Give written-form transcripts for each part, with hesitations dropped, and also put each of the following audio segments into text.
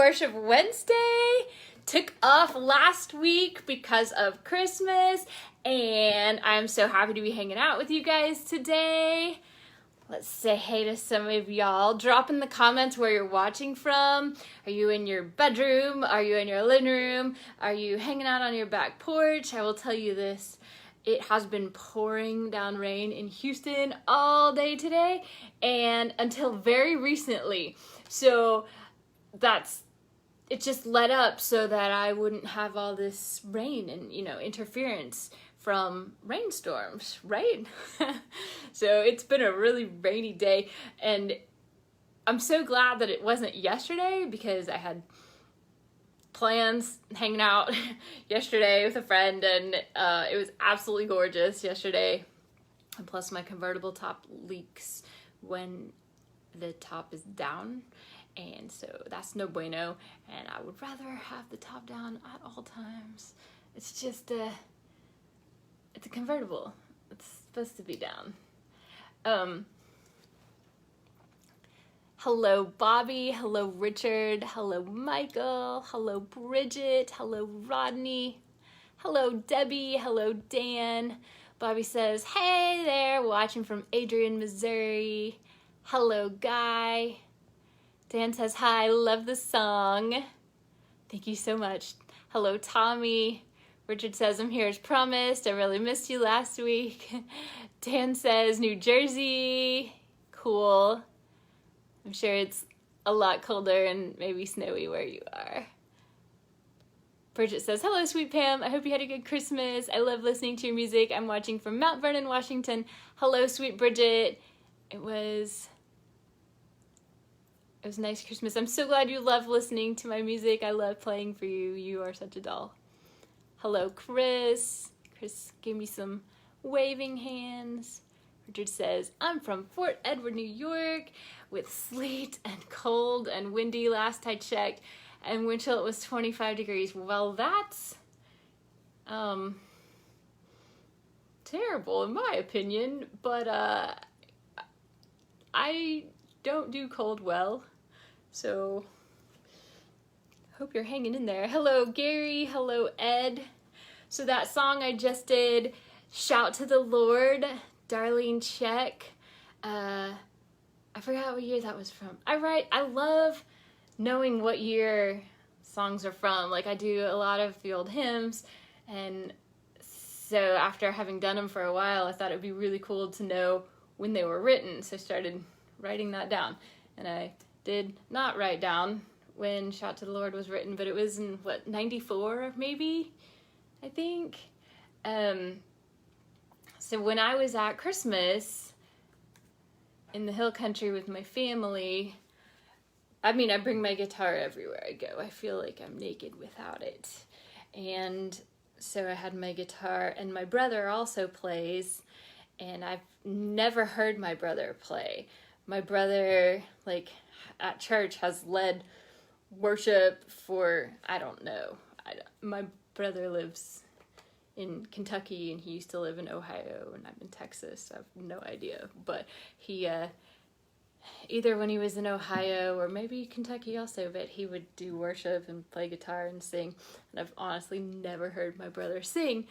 Worship Wednesday. Took off last week because of Christmas, and I'm so happy to be hanging out with you guys today. Let's say hey to some of y'all. Drop in the comments where you're watching from. Are you in your bedroom? Are you in your living room? Are you hanging out on your back porch? I will tell you this. It has been pouring down rain in Houston all day today and until very recently. So it just let up so that I wouldn't have all this rain and, interference from rainstorms, right? So it's been a really rainy day, and I'm so glad that it wasn't yesterday because I had plans hanging out yesterday with a friend, and it was absolutely gorgeous yesterday. And plus my convertible top leaks when the top is down, and so that's no bueno, and I would rather have the top down at all times. It's just it's a convertible. It's supposed to be down. Hello Bobby, hello Richard, hello Michael, hello Bridget, hello Rodney, hello Debbie, hello Dan. Bobby says, hey there, watching from Adrian, Missouri. Hello Guy. Dan says, hi, love the song. Thank you so much. Hello Tommy. Richard says, I'm here as promised. I really missed you last week. Dan says, New Jersey. Cool. I'm sure it's a lot colder and maybe snowy where you are. Bridget says, hello, sweet Pam. I hope you had a good Christmas. I love listening to your music. I'm watching from Mount Vernon, Washington. Hello, sweet Bridget. It was a nice Christmas. I'm so glad you love listening to my music. I love playing for you. You are such a doll. Hello, Chris. Chris gave me some waving hands. Richard says, I'm from Fort Edward, New York, with sleet and cold and windy last I checked, and wind chill it was 25 degrees. Well, that's terrible in my opinion, but I don't do cold well, so hope you're hanging in there. Hello, Gary. Hello, Ed. So that song I just did, Shout to the Lord, Darlene Zschech. I forgot what year that was from. I love knowing what year songs are from. Like, I do a lot of the old hymns, and so after having done them for a while, I thought it would be really cool to know when they were written, so I started writing that down. And I did not write down when Shout to the Lord was written, but it was in, 94 maybe, I think. So when I was at Christmas in the hill country with my family, I bring my guitar everywhere I go. I feel like I'm naked without it. And so I had my guitar, and my brother also plays, and I've never heard my brother play. My brother, at church, has led worship for, I don't know. My brother lives in Kentucky, and he used to live in Ohio, and I'm in Texas. I have no idea. But he, either when he was in Ohio or maybe Kentucky also, but he would do worship and play guitar and sing. And I've honestly never heard my brother sing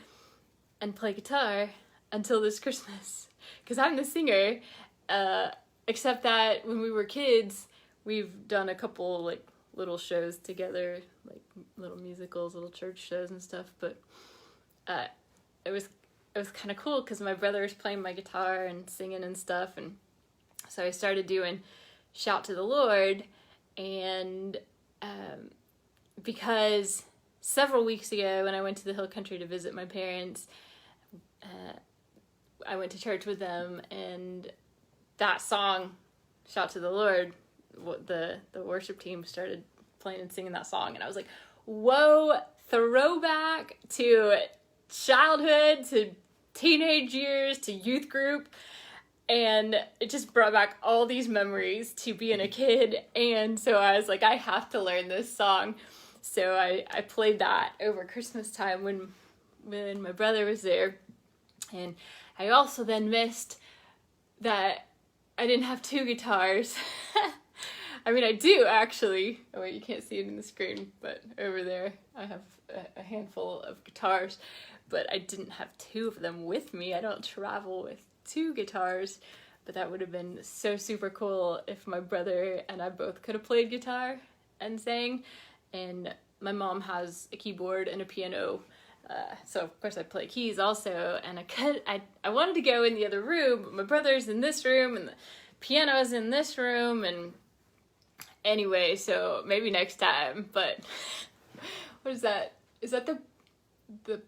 and play guitar until this Christmas. Because I'm the singer, except that when we were kids, we've done a couple, little shows together, little musicals, little church shows and stuff, but it was kind of cool because my brother was playing my guitar and singing and stuff, and so I started doing Shout to the Lord, and because several weeks ago when I went to the hill country to visit my parents, I went to church with them, and that song, Shout to the Lord, the worship team started playing and singing that song, and I was like, whoa, throwback to childhood, to teenage years, to youth group, and it just brought back all these memories to being a kid. And so I was like, I have to learn this song. So I played that over Christmas time when my brother was there. And I also then missed that I didn't have two guitars. I mean, I do actually. Oh wait, you can't see it in the screen, but over there I have a handful of guitars, but I didn't have two of them with me. I don't travel with two guitars, but that would have been so super cool if my brother and I both could have played guitar and sang. And my mom has a keyboard and a piano, so of course I play keys also, and I wanted to go in the other room, but my brother's in this room and the piano's in this room, and anyway, so maybe next time. But what is that? Is that the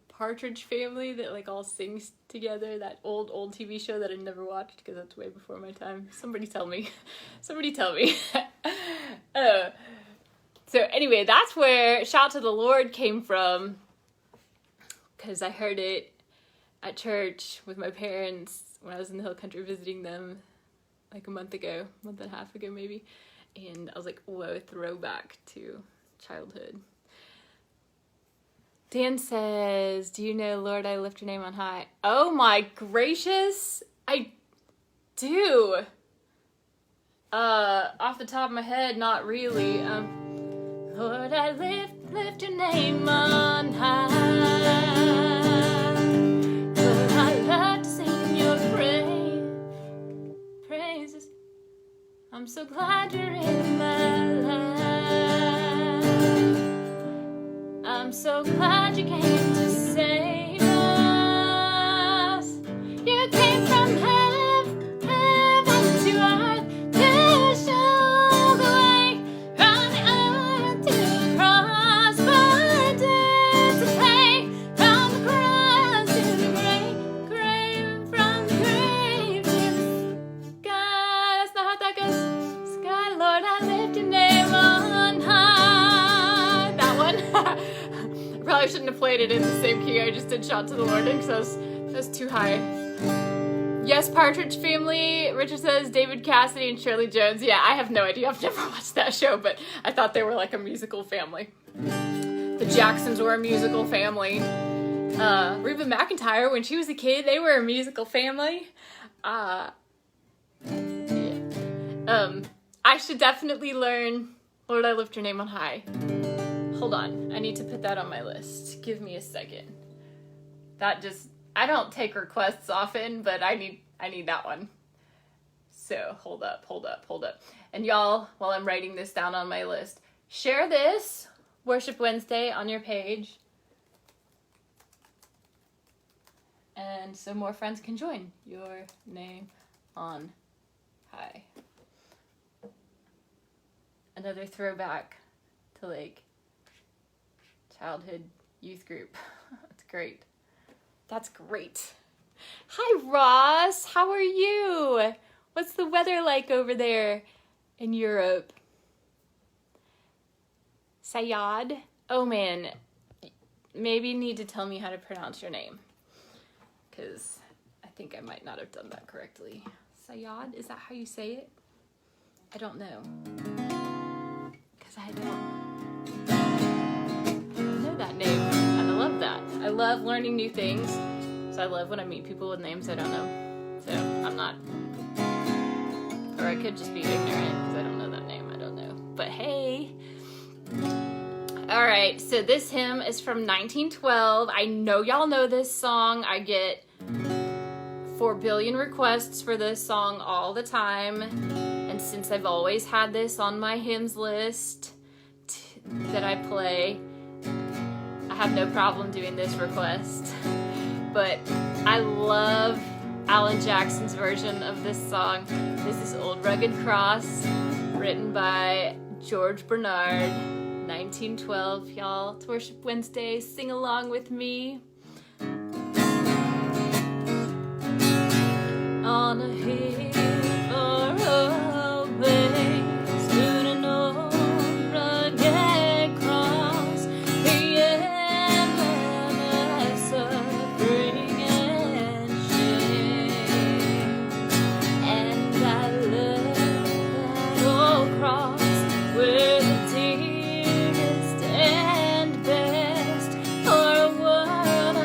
Partridge Family that like all sings together? That old TV show that I never watched because that's way before my time. Somebody tell me. Somebody tell me. So anyway, that's where Shout to the Lord came from, because I heard it at church with my parents when I was in the hill country visiting them like a month and a half ago maybe, and I was like, whoa, throwback to childhood. Dan says, do you know Lord, I lift your name on high? Oh my gracious, I do. Off the top of my head, not really. Lord, I lift your name on high. Lord, I love to sing your praises. I'm so glad you're in my life. I'm so glad you came to save us. You came from heaven to earth to show the way from the earth to the cross, for debt to pay, from the cross to the grave, from the grave to the sky. That's not how that goes. Sky, Lord, I lift your name on high. That one. I probably shouldn't have played it in the same key I just did Shout to the Lord in, because that was too high. Yes, Partridge Family. Richard says David Cassidy and Shirley Jones. Yeah, I have no idea. I've never watched that show, but I thought they were like a musical family. The Jacksons were a musical family. Reba McEntire, when she was a kid, they were a musical family. Yeah. I should definitely learn Lord, I lift your name on high. Hold on, I need to put that on my list. Give me a second. I don't take requests often, but I need that one. So hold up. And y'all, while I'm writing this down on my list, share this Worship Wednesday on your page, and so more friends can join your name on high. Another throwback to like childhood youth group. That's great. That's great. Hi, Ross. How are you? What's the weather like over there in Europe? Sayad? Oh man, maybe you need to tell me how to pronounce your name, because I think I might not have done that correctly. Sayad, is that how you say it? I don't know. Because I don't know that name, and I love that. I love learning new things, so I love when I meet people with names I don't know. So I'm not, or I could just be ignorant because I don't know that name. I don't know. But hey. Alright, so this hymn is from 1912. I know y'all know this song. I get 4 billion requests for this song all the time. And since I've always had this on my hymns list that I play, I have no problem doing this request. But I love Alan Jackson's version of this song. This is Old Rugged Cross, written by George Bernard, 1912. Y'all, it's Worship Wednesday. Sing along with me. On a hill far away stood an old rugged cross, the emblem suffering and shame. And I love that old cross where the dearest and best for a world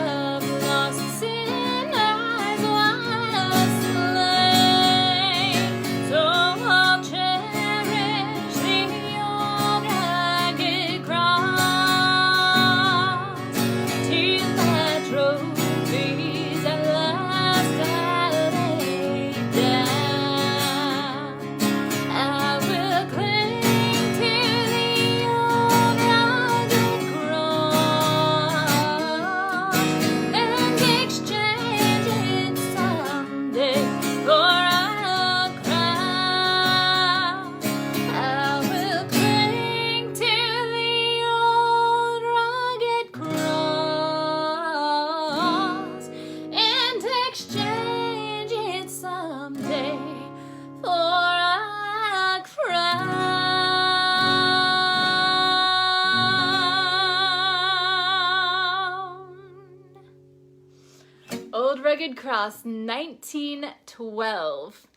OldRuggedCross 1912.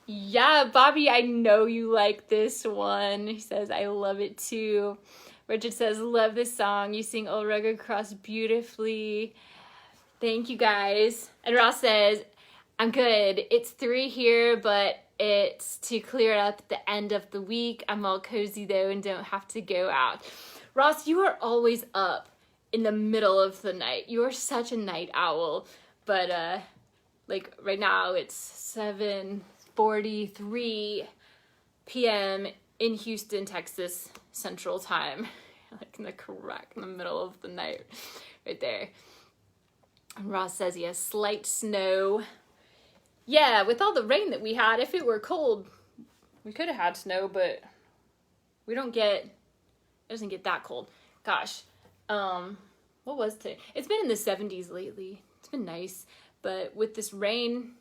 Yeah, Bobby, I know you like this one. He says, I love it too. Richard says, love this song. You sing Old Rugged Cross beautifully. Thank you, guys. And Ross says, I'm good. It's 3 here, but it's to clear it up at the end of the week. I'm all cozy, though, and don't have to go out. Ross, you are always up in the middle of the night. You are such a night owl. But, like, right now, it's 7:43 p.m. in Houston, Texas, Central Time. Like in the middle of the night right there. And Ross says he has slight snow. Yeah, with all the rain that we had, if it were cold, we could have had snow, but we don't get, it doesn't get that cold. Gosh, what was today? It's been in the 70s lately. It's been nice, but with this rain,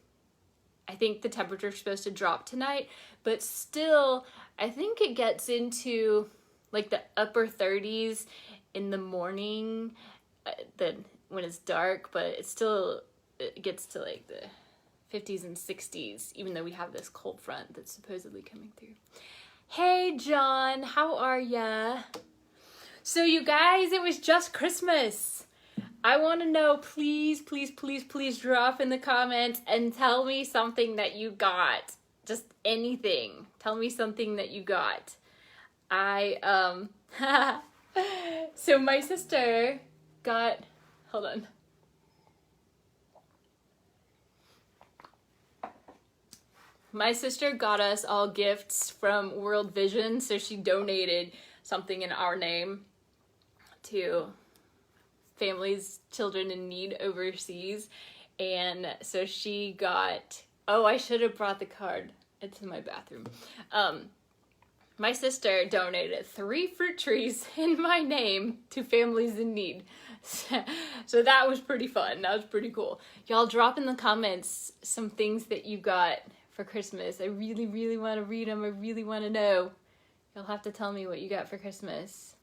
I think the temperature's supposed to drop tonight, but still, I think it gets into like the upper 30s in the morning, when it's dark, but it gets to like the 50s and 60s, even though we have this cold front that's supposedly coming through. Hey, John, how are ya? So you guys, it was just Christmas. I want to know, please, please, please, please drop in the comments and tell me something that you got. Just anything. Tell me something that you got. So my sister got, hold on. My sister got us all gifts from World Vision, so she donated something in our name to families, children in need overseas. And so she got, oh, I should have brought the card. It's in my bathroom. My sister donated 3 fruit trees in my name to families in need. So that was pretty fun. That was pretty cool. Y'all drop in the comments some things that you got for Christmas. I really, really want to read them. I really want to know. You'll have to tell me what you got for Christmas.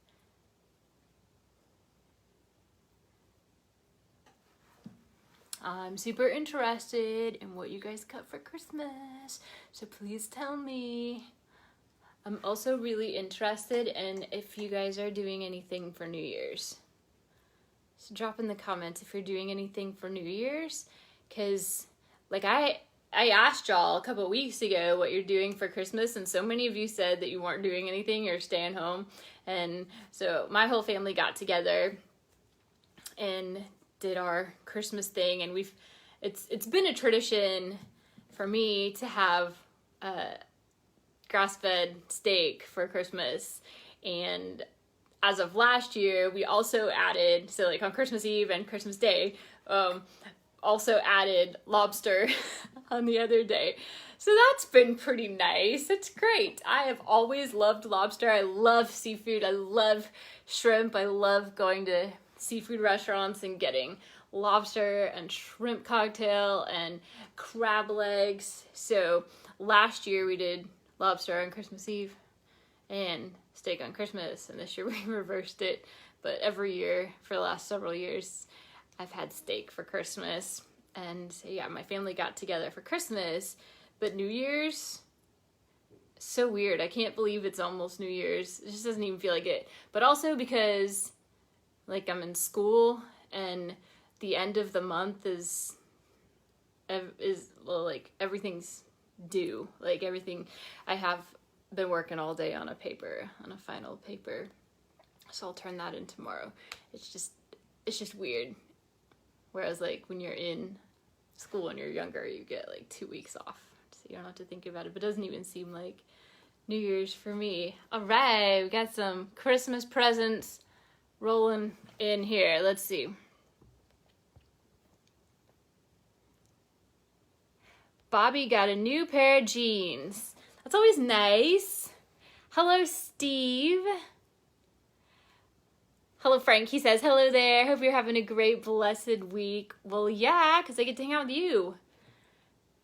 I'm super interested in what you guys got for Christmas, so please tell me. I'm also really interested in if you guys are doing anything for New Year's. So drop in the comments if you're doing anything for New Year's, because like I asked y'all a couple weeks ago what you're doing for Christmas, and so many of you said that you weren't doing anything, you're staying home. And so my whole family got together and did our Christmas thing, and it's been a tradition for me to have grass-fed steak for Christmas. And as of last year, we also added, so like on Christmas Eve and Christmas Day, also added lobster on the other day. So that's been pretty nice. It's great. I have always loved lobster. I love seafood. I love shrimp. I love going to seafood restaurants and getting lobster and shrimp cocktail and crab legs. So last year we did lobster on Christmas Eve and steak on Christmas, and this year we reversed it. But every year for the last several years I've had steak for Christmas. And yeah, my family got together for Christmas, but New Year's, so weird. I can't believe it's almost New Year's. It just doesn't even feel like it. But also because like I'm in school and the end of the month is well, like everything's due. Like everything, I have been working all day on a final paper. So I'll turn that in tomorrow. It's just weird. Whereas like when you're in school and you're younger, you get like 2 weeks off. So you don't have to think about it. But it doesn't even seem like New Year's for me. All right, we got some Christmas presents rolling in here. Let's see. Bobby got a new pair of jeans. That's always nice. Hello, Steve. Hello, Frank. He says, hello there. Hope you're having a great, blessed week. Well, yeah, because I get to hang out with you.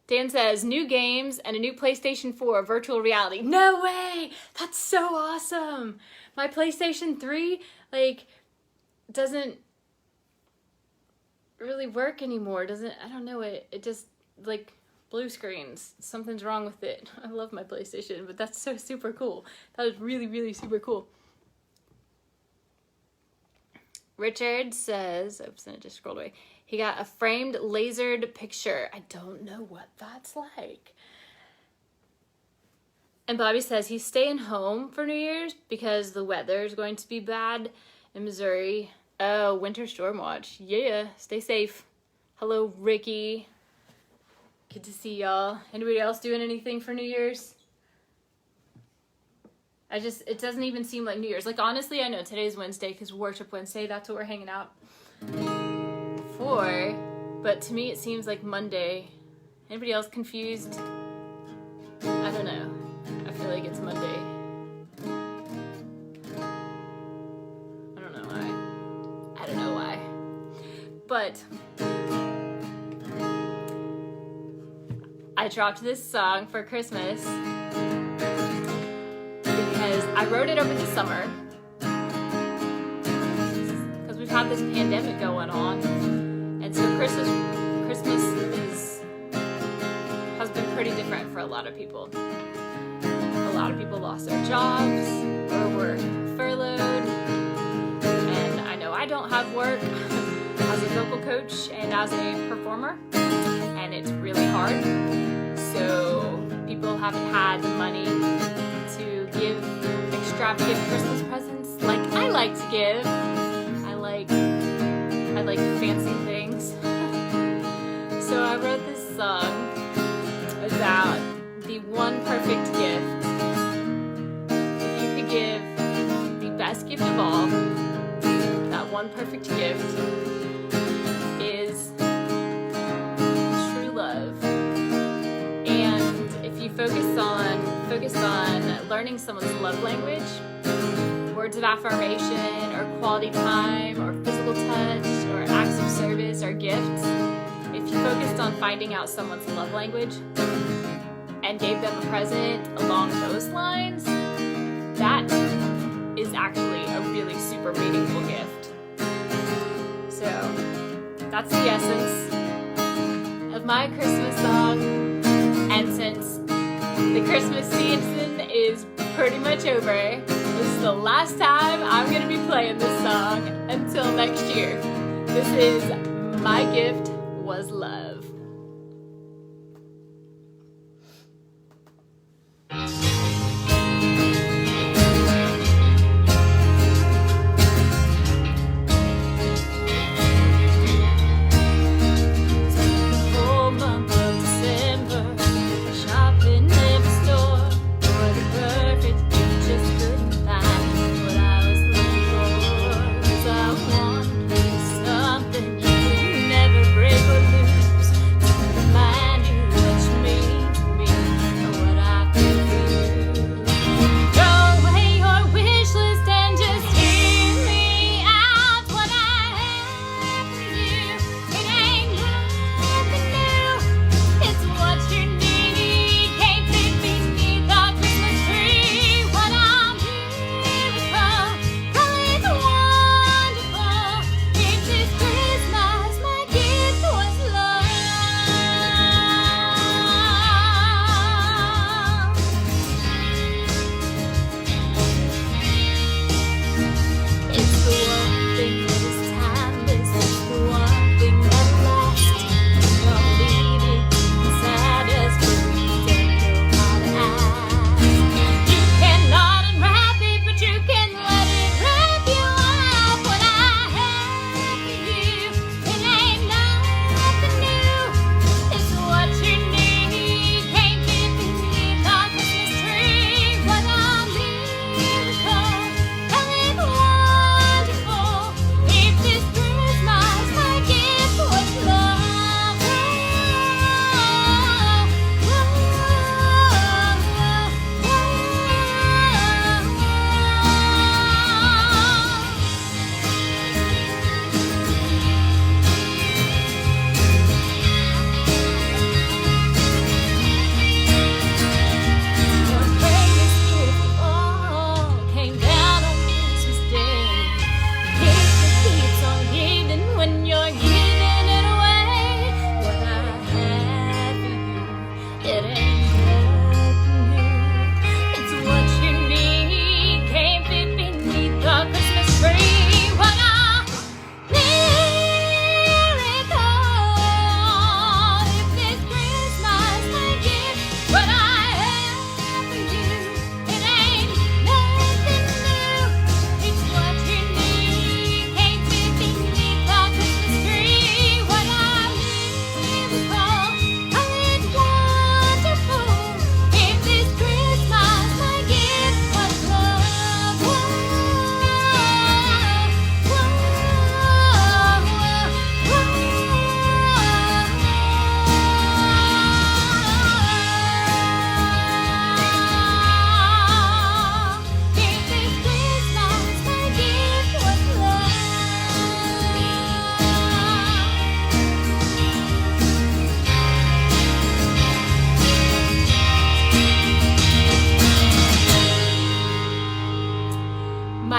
Dan says, new games and a new PlayStation 4 virtual reality. No way! That's so awesome! My PlayStation 3, like, doesn't really work anymore. I don't know, it just, like, blue screens. Something's wrong with it. I love my PlayStation, but that's so super cool. That was really, really super cool. Richard says, oops, and it just scrolled away. He got a framed lasered picture. I don't know what that's like. And Bobby says he's staying home for New Year's because the weather is going to be bad in Missouri. Oh, winter storm watch. Yeah, stay safe. Hello, Ricky. Good to see y'all. Anybody else doing anything for New Year's? It doesn't even seem like New Year's. Like, honestly, I know today's Wednesday because Worship Wednesday, that's what we're hanging out for. But to me, it seems like Monday. Anybody else confused? I don't know. I feel like it's Monday. I don't know why. I don't know why. But I dropped this song for Christmas because I wrote it over the summer because we've had this pandemic going on, and so Christmas has been pretty different for a lot of people. A lot of people lost their jobs or were furloughed, and I know I don't have work as a vocal coach and as a performer, and it's really hard. So people haven't had the money to give extravagant Christmas presents like I like to give. I like fancy things. So I wrote this song about the one perfect gift. If you could give the best gift of all, that one perfect gift is true love. And if you focus on learning someone's love language, words of affirmation or quality time or physical touch or acts of service or gifts, if you focused on finding out someone's love language and gave them a present along those lines, that is actually a really super meaningful gift. So that's the essence of my Christmas song. And since the Christmas season is pretty much over, this is the last time I'm going to be playing this song until next year. This is My Gift Was Love.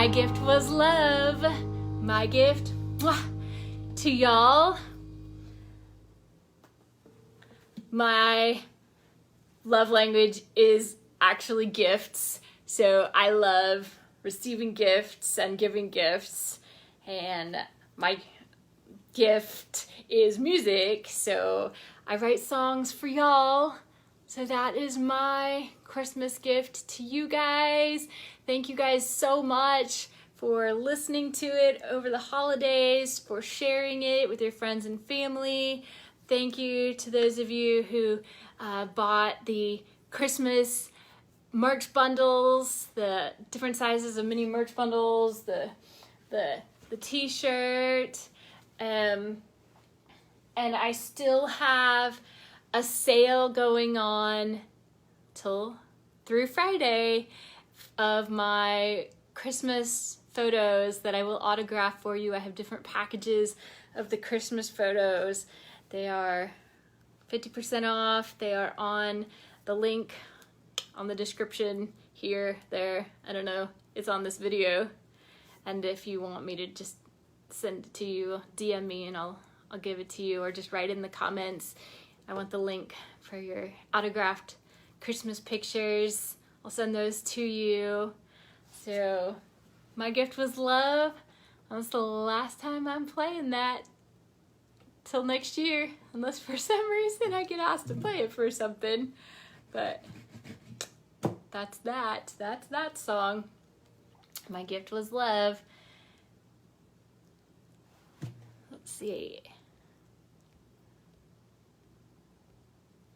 My gift was love. My gift to y'all. My love language is actually gifts. So I love receiving gifts and giving gifts. And my gift is music. So I write songs for y'all. So that is my Christmas gift to you guys. Thank you guys so much for listening to it over the holidays, for sharing it with your friends and family. Thank you to those of you who bought the Christmas merch bundles, the different sizes of mini merch bundles, the t-shirt, and I still have a sale going on through Friday of my Christmas photos that I will autograph for you. I have different packages of the Christmas photos. They are 50% off. They are on the link on the description here, there, I don't know, it's on this video. And if you want me to just send it to you, DM me and I'll give it to you, or just write in the comments, I want the link for your autographed Christmas pictures. I'll send those to you. So my gift was love. That's the last time I'm playing that till next year, unless for some reason I get asked to play it for something. But that's that song. My gift was love. Let's see.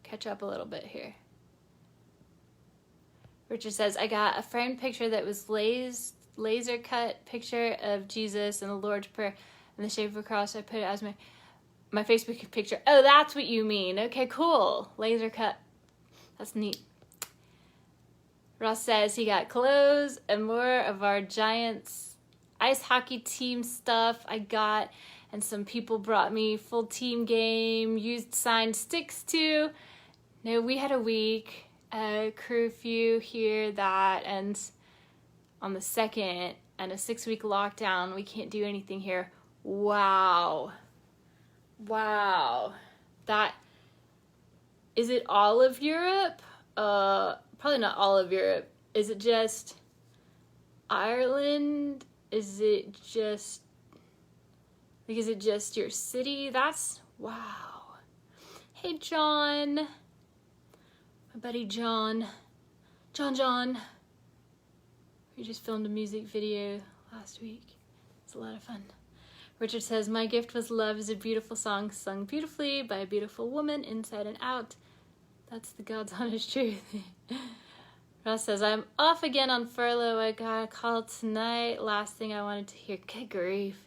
Catch up a little bit here. Richard says, I got a framed picture that was laser cut picture of Jesus and the Lord's Prayer in the shape of a cross. I put it as my Facebook picture. Oh, that's what you mean. Okay, cool. Laser cut. That's neat. Ross says he got clothes and more of our Giants ice hockey team stuff I got, and some people brought me full team game, used signed sticks too. No, we had a week. Curfew here that ends on the 2nd, and a 6-week lockdown. We can't do anything here. Wow. That is it. All of Europe? Probably not all of Europe. Is it just Ireland? Is it just your city? That's wow. Hey John. My buddy John. We just filmed a music video last week. It's a lot of fun. Richard says, my gift was love is a beautiful song sung beautifully by a beautiful woman inside and out. That's the God's honest truth. Ross says, I'm off again on furlough. I got a call tonight. Last thing I wanted to hear. Good grief.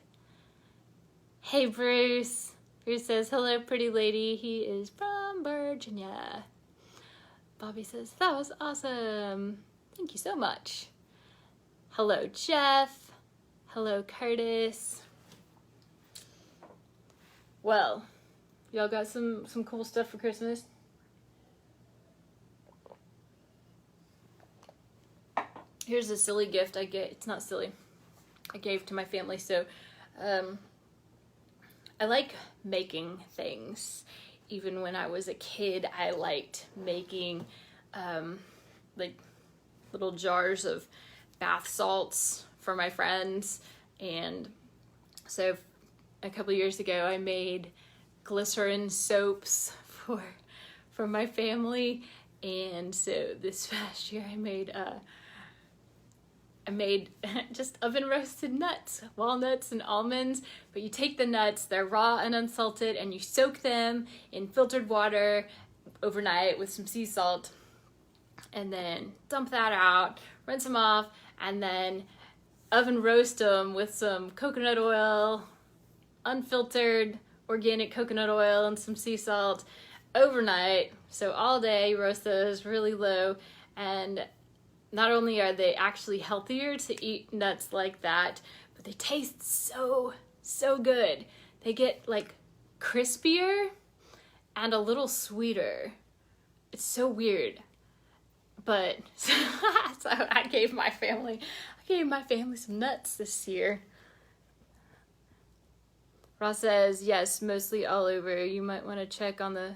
Hey Bruce. Bruce says, hello pretty lady. He is from Virginia. Bobby says, that was awesome. Thank you so much. Hello, Jeff. Hello, Curtis. Well, y'all got some cool stuff for Christmas? Here's a silly gift I get. It's not silly. I gave to my family. So, I like making things. Even when I was a kid, I liked making like little jars of bath salts for my friends. And so a couple years ago, I made glycerin soaps for my family. And so this past year, I made I made just oven roasted nuts, walnuts and almonds, but you take the nuts, they're raw and unsalted, and you soak them in filtered water overnight with some sea salt, and then dump that out, rinse them off, and then oven roast them with some coconut oil, unfiltered organic coconut oil and some sea salt overnight. So all day roast those really low, and not only are they actually healthier to eat nuts like that, but they taste so good. They get like crispier and a little sweeter. It's so weird. But so I gave my family some nuts this year. Ross says, yes, mostly all over. You might want to check on the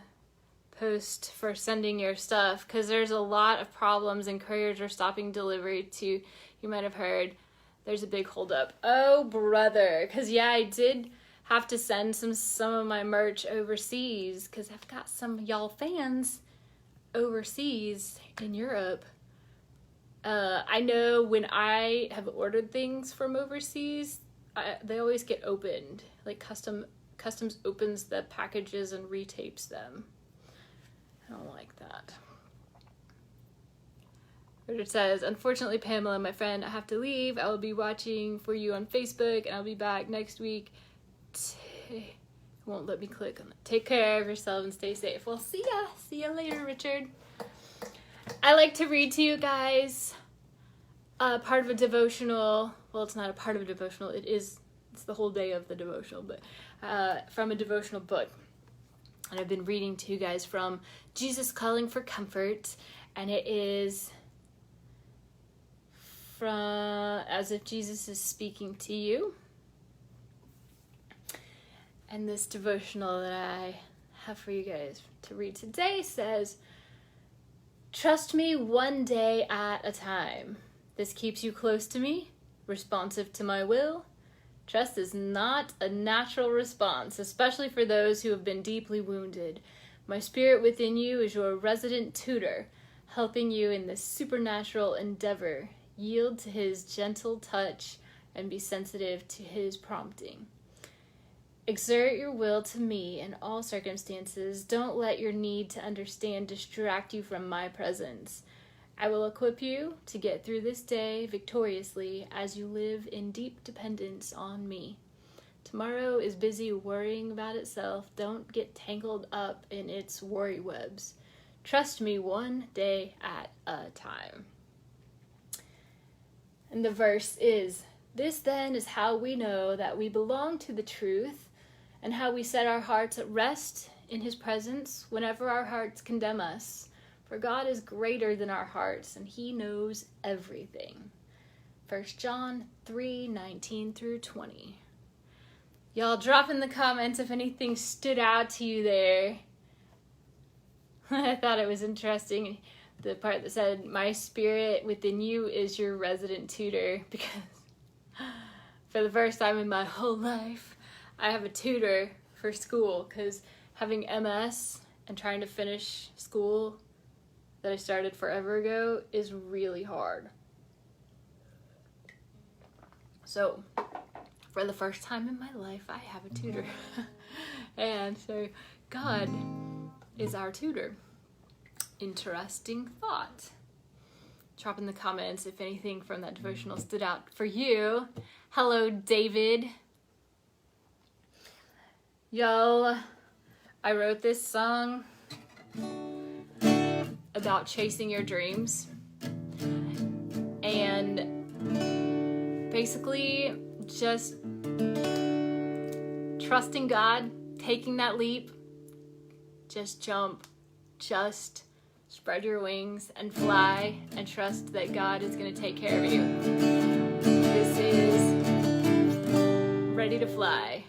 post for sending your stuff, because there's a lot of problems and couriers are stopping delivery too. You might have heard there's a big holdup. Oh brother, because yeah, I did have to send some of my merch overseas, because I've got some of y'all fans overseas in Europe. I know when I have ordered things from overseas, they always get opened. Like customs opens the packages and retapes them. I don't like that. Richard says, unfortunately, Pamela, my friend, I have to leave. I will be watching for you on Facebook, and I'll be back next week. Won't let me click on it. Take care of yourself and stay safe. Well, see ya. See ya later, Richard. I like to read to you guys part of a devotional. Well, it's not a part of a devotional. It's the whole day of the devotional, but from a devotional book. And I've been reading to you guys from Jesus Calling for Comfort, and it is from As If Jesus is Speaking to You. And this devotional that I have for you guys to read today says, trust me one day at a time. This keeps you close to me, responsive to my will. Trust is not a natural response, especially for those who have been deeply wounded. My spirit within you is your resident tutor, helping you in this supernatural endeavor. Yield to his gentle touch and be sensitive to his prompting. Exert your will to me in all circumstances. Don't let your need to understand distract you from my presence. I will equip you to get through this day victoriously as you live in deep dependence on me. Tomorrow is busy worrying about itself. Don't get tangled up in its worry webs. Trust me one day at a time. And the verse is, this then is how we know that we belong to the truth, and how we set our hearts at rest in his presence whenever our hearts condemn us. For God is greater than our hearts, and he knows everything. 1 John 3:19 through 20. Y'all drop in the comments if anything stood out to you there. I thought it was interesting, the part that said, my spirit within you is your resident tutor, because for the first time in my whole life, I have a tutor for school, because having MS and trying to finish school that I started forever ago is really hard. So, for the first time in my life, I have a tutor. And so, God is our tutor. Interesting thought. Drop in the comments if anything from that devotional stood out for you. Hello, David. Y'all, I wrote this song about chasing your dreams, and basically just trusting God, taking that leap, just jump, just spread your wings and fly and trust that God is going to take care of you. This is Ready to Fly.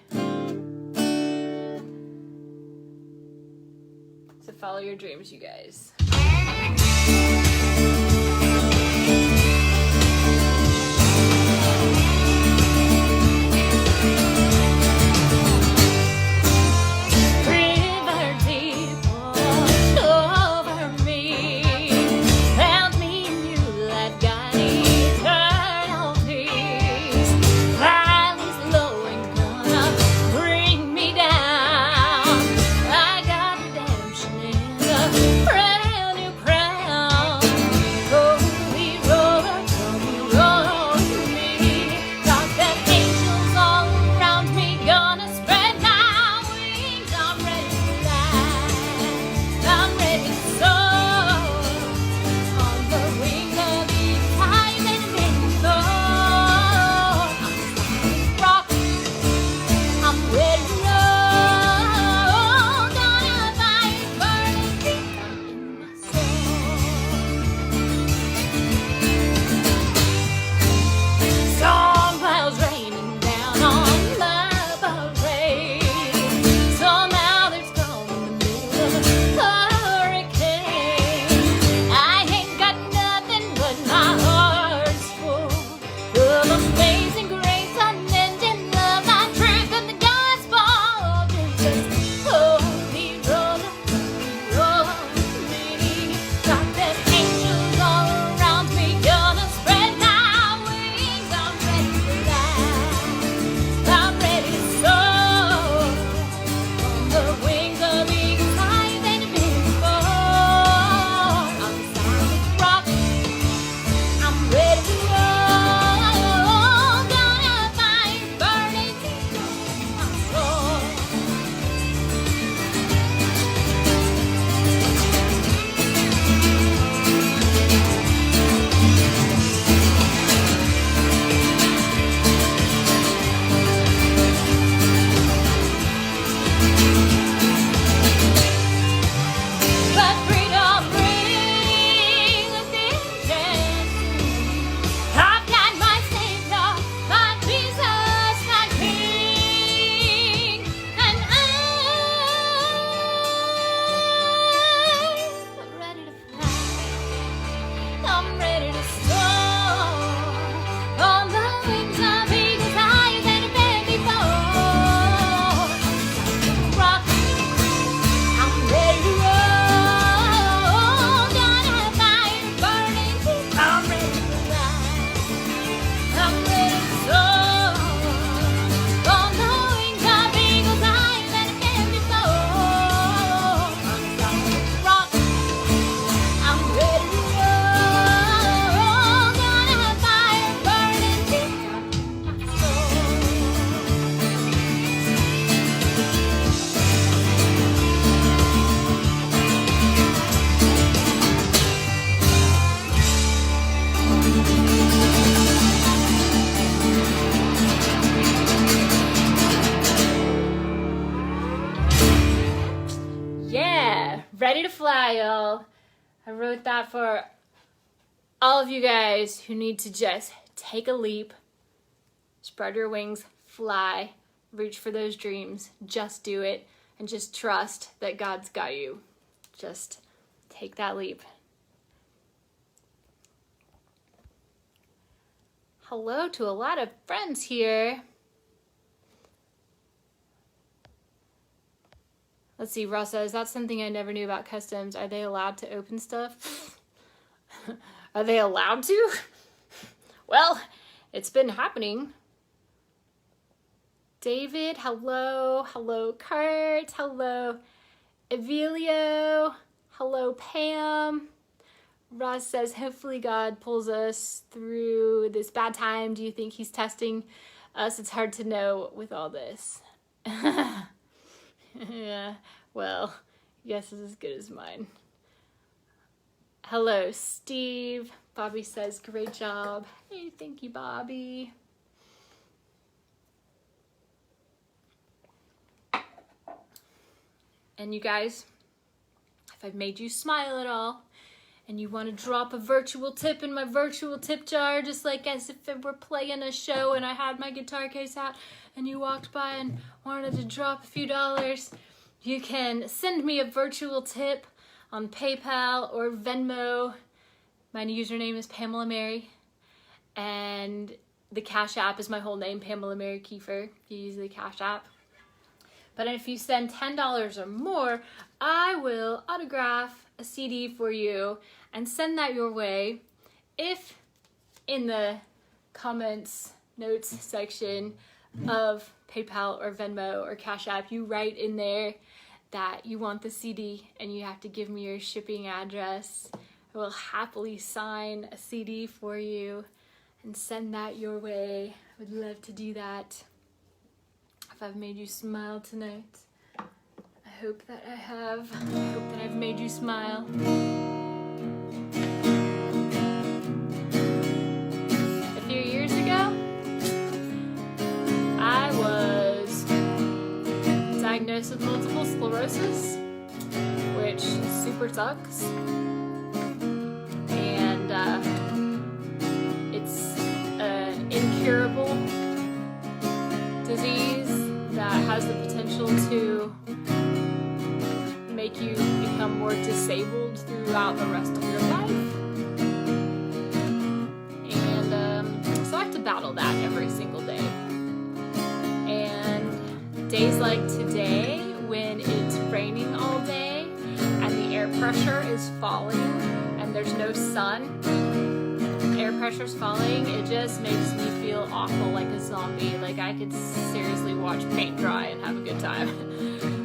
So follow your dreams, you guys. Yeah, ready to fly, y'all. I wrote that for all of you guys who need to just take a leap, spread your wings, fly, reach for those dreams, just do it, and just trust that God's got you. Just take that leap. Hello to a lot of friends here. Let's see, Ross says, that's something I never knew about customs. Are they allowed to open stuff? Are they allowed to? Well, it's been happening. David, hello. Hello, Kurt. Hello, Evelio. Hello, Pam. Ross says, hopefully God pulls us through this bad time. Do you think he's testing us? It's hard to know with all this. Yeah, well, guess is as good as mine. Hello, Steve. Bobby says, great job. Hey, thank you, Bobby. And you guys, if I've made you smile at all, and you want to drop a virtual tip in my virtual tip jar, just like as if it were playing a show and I had my guitar case out and you walked by and wanted to drop a few dollars, you can send me a virtual tip on PayPal or Venmo. My username is Pamela Mary, and the Cash App is my whole name, Pamela Mary Kiefer, if you use the Cash App. But if you send $10 or more, I will autograph a CD for you and send that your way. If in the comments, notes section of PayPal or Venmo or Cash App, you write in there that you want the CD and you have to give me your shipping address, I will happily sign a CD for you and send that your way. I would love to do that. If I've made you smile tonight, I hope that I have. I hope that I've made you smile. A few years ago, I was diagnosed with multiple sclerosis, which super sucks. And it's an incurable disease that has the potential to make you become more disabled throughout the rest of your life. And so I have to battle that every single day. And days like today, when it's raining all day and the air pressure is falling and there's no sun, air pressure's falling, it just makes me feel awful, like a zombie. Like I could seriously watch paint dry and have a good time.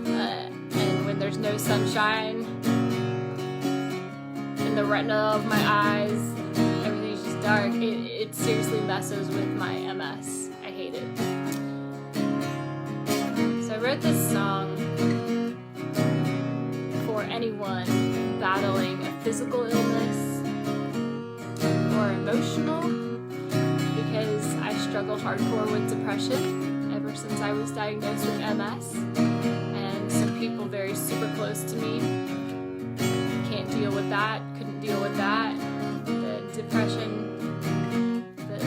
And when there's no sunshine in the retina of my eyes, everything's just dark, it seriously messes with my MS. I hate it. So I wrote this song for anyone battling a physical illness or emotional, because I struggle hardcore with depression ever since I was diagnosed with MS, and some people very super close to me can't deal with that, couldn't deal with that, the depression that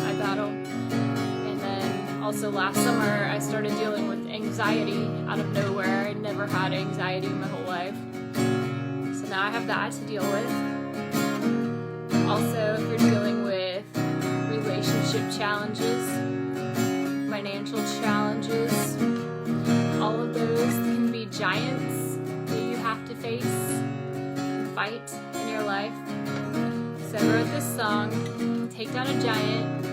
I battle. And then also last summer I started dealing with anxiety out of nowhere. I never had anxiety my whole life, so now I have that to deal with. Also, if you're dealing with relationship challenges, financial challenges, all of those can be giants that you have to face and fight in your life. So I wrote this song, Take Down a Giant,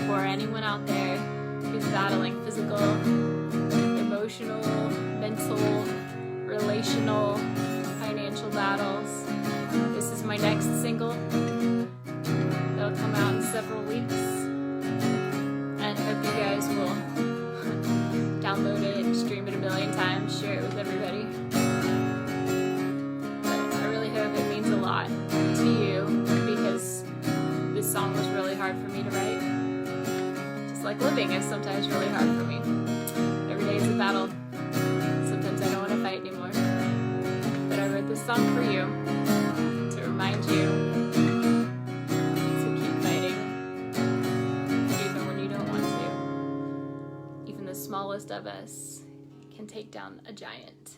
for anyone out there who's battling physical, emotional, mental, relational, financial battles. This is my next single. It'll come out in several weeks. And I hope you guys will download it, stream it a million times, share it with everybody. But I really hope it means a lot to you, because this song was really hard for me to write. Just like living is sometimes really hard for me. Every day is a battle. Sometimes song for you to remind you to keep fighting, even when you don't want to. Even the smallest of us can take down a giant.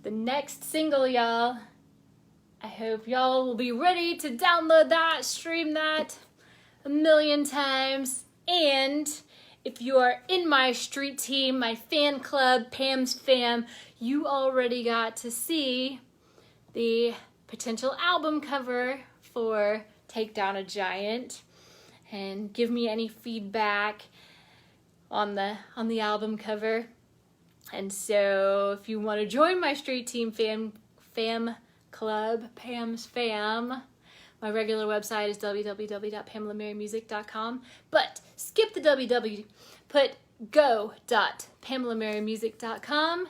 The next single, y'all. I hope y'all will be ready to download that, stream that a million times. And if you are in my street team, my fan club, Pam's Fam, you already got to see the potential album cover for TakeDownAGiant. And give me any feedback on the album cover. And so if you want to join my street team fam club, Pam's Fam, my regular website is www.pamelamarymusic.com. But skip the www, put go.pamelamarymusic.com,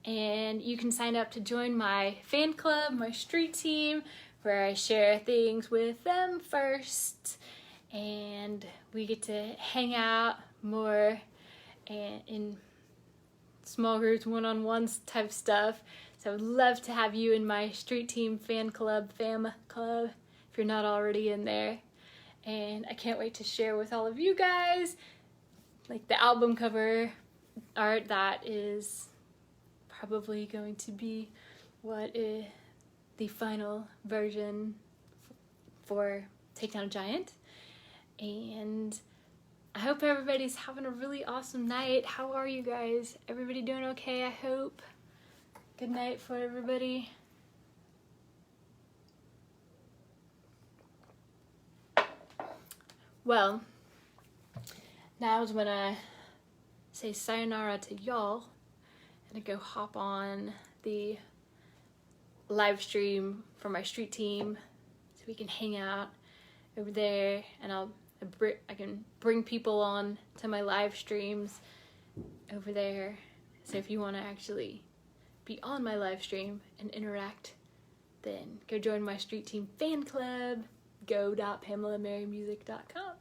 and you can sign up to join my fan club, my street team, where I share things with them first. And we get to hang out more and in small groups, one-on-ones type stuff. So I would love to have you in my street team fan club, fam club, if you're not already in there. And I can't wait to share with all of you guys like the album cover art that is probably going to be the final version for TakeDownAGiant. And I hope everybody's having a really awesome night. How are you guys? Everybody doing okay, I hope? Good night for everybody. Well, now is when I say sayonara to y'all and I go hop on the live stream for my street team so we can hang out over there, and I can bring people on to my live streams over there. So if you want to actually be on my live stream and interact, then go join my street team fan club, go.pamelamarymusic.com.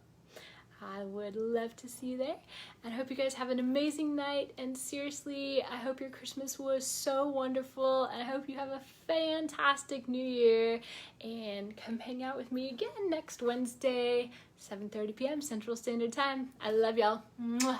I would love to see you there, and I hope you guys have an amazing night, and seriously, I hope your Christmas was so wonderful, and I hope you have a fantastic New Year, and come hang out with me again next Wednesday, 7:30 p.m. Central Standard Time. I love y'all. Mwah.